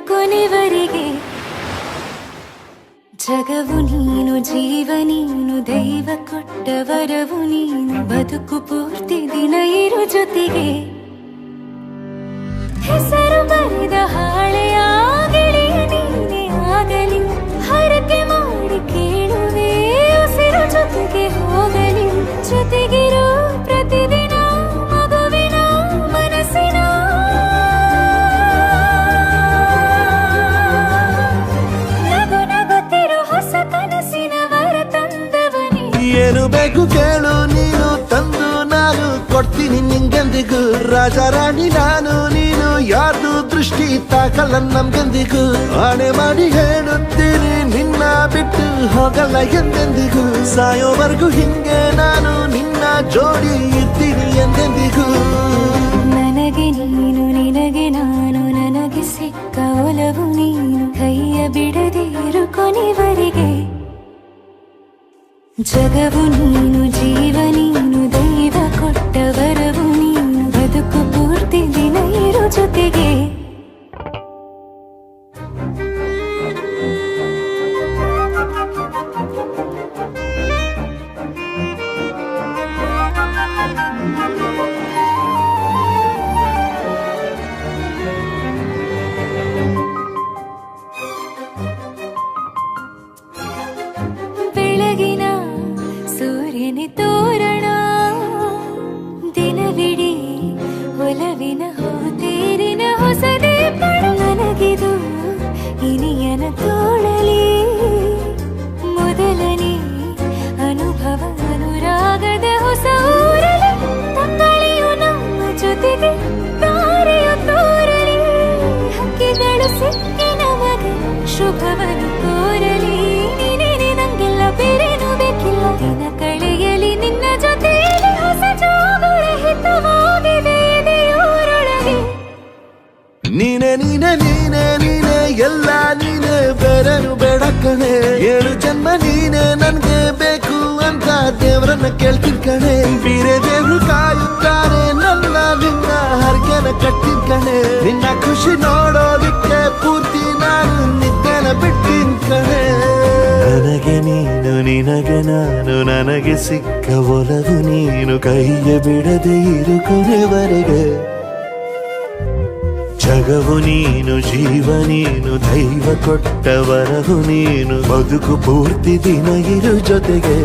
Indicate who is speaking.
Speaker 1: ಕೊನೆವರೆಗೆ. ಜಗವು ನೀನು, ಜೀವ ನೀನು, ದೈವ ಕೊಟ್ಟ ವರವು ನೀನು, ಬದುಕು ಪೂರ್ತಿ ದಿನ ಇರು ಜೊತೆಗೆ. ಹೆಸರು ಬರೆದ ಹಾಳೆಯ ಗೆಳೆಯ ನೀನೇ ಆಗಲಿ, ಹರಕೆ ಮಾಡಿ ಕೇಳುವೆ ಉಸಿರು ಜೊತೆಗೆ ಹೋಗಲಿ. ಜೊತೆಗಿರೋ ಪ್ರತಿದಿನ ಮಗುವಿನ ಮನಸ್ಸಿನ ನಗು ನಗುತ್ತಿರೋ ಹೊಸ ಕನಸಿನ ವರ ತಂದವನೇ.
Speaker 2: ಏನು ಬೇಕು ಕೇಳು ನೀನು ತಂದು ನಾನು ಕೊಡ್ತೀನಿ ನಿಂಗೆಂದಿಗೂ. ರಾಜ ರಾಣಿ ನಾನು ನೀನು ಯಾರ್ದು ದೃಷ್ಟಿ ತಾಕಲ್ಲ ನಮ್ಗೆಂದಿಗೂ. ಆಣೆ ಮಾಡಿ ಹೇಳುತ್ತೀನಿ ನಿನ್ನ ಬಿಟ್ಟು ಹೋಗಲ್ಲ ಎಂದೆಂದಿಗೂ. ಸಾಯೋವರೆಗೂ ಹಿಂಗೆ ನಾನು ನಿನ್ನ ಜೋಡಿ ಇರ್ತೀನಿ ಎಂದೆಂದಿಗೂ.
Speaker 1: ನನಗೆ ನೀನು, ನಿನಗೆ ನಾನು, ನನಗೆ ಸಿಕ್ಕ ಒಲವು ನೀನು, ಕೈಯ ಬಿಡದೆ ಇರು ಕೊನೆವರೆಗೆ. ಜಗವು ನೀನು, ಜೀವ ನೀನು, ದೈವ ಕೊಟ್ಟ ವರವು ನೀನು, ಬದುಕು ಪೂರ್ತಿ ದಿನ ಇರು ಜೊತೆಗೆ. ಬೆಳಗಿನ ಸೂರ್ಯನ ತೋರಣ, ದಿನವಿಡೀ ಒಲವಿನ ಹೋತೇರಿನ ಹೊಸದೇ ಪಡ. ನನಗಿದು ಇನಿಯನ ತೋಳಲಿ ಮೊದಲನೇ ಅನುಭವ, ಅನುರಾಗದ ಹೊಸ ಊರಲಿ. ತಂಗಳಿಯು ನಮ್ಮ ಜೊತೆಗೆ ತಾರೆಯು ತೋರಲಿ, ಹಕ್ಕಿಗಳು ಸಿಕ್ಕಿ ನಮಗೆ ಶುಭವನ್ನು ಕೋರಲಿ. ನೀನೇನೆ ನಂಗೆಲ್ಲ ಬೇರೇನು ಬೇಕಿಲ್ಲ, ದಿನ ಕಳೆಯಲಿ ನಿನ್ನ ಜೊತೆಯಲ್ಲಿ. ಹೊಸ ಜೋಗುಳ ಹಿತವಾಗಿದೆ ಎದೆಯೂರೊಳಗೆ.
Speaker 2: ನೀನೆ ನೀನೆ ನೀನೆ ನೀನೆ ಎಲ್ಲ ನೀನೆ, ಬೇರೆನು ಬೇಡ ಕಣೆ. 7 ಜನ್ಮ ನೀನೆ ನನ್ಗೆ ಬೇಕು ಅಂತ ದೇವ್ರನ್ನ ಕೇಳ್ತೀನಿ ಕಣೆ. ಬೇರೆ ದೇವ್ರು ಕಾಯುತ್ತಾರೆ ನನ್ನ ನಿನ್ನ ಹರ್ಗೆನ ಕಟ್ಟಿನ ಕಣೆ. ನಿನ್ನ ಖುಷಿ ನೋಡೋದಿಕ್ಕೆ ಪೂರ್ತಿ ನಾನು ನಿದ್ದೆನ ಬಿಟ್ಟಿನ್ ಕಣೆ. ನನಗೆ ನೀನು, ನಿನಗೆ ನಾನು, ನನಗೆ ಸಿಕ್ಕ ಒಲವು ನೀನು, ಕೈಯ ಬಿಡದೆ ಇರು ಕೊನೆವರೆಗೆ. ಜಗವು ನೀನು, ಜೀವ ನೀನು, ದೈವ ಕೊಟ್ಟ ವರವು ನೀನು, ಬದುಕು ಪೂರ್ತಿ ದಿನ ಇರು ಜೊತೆಗೆ.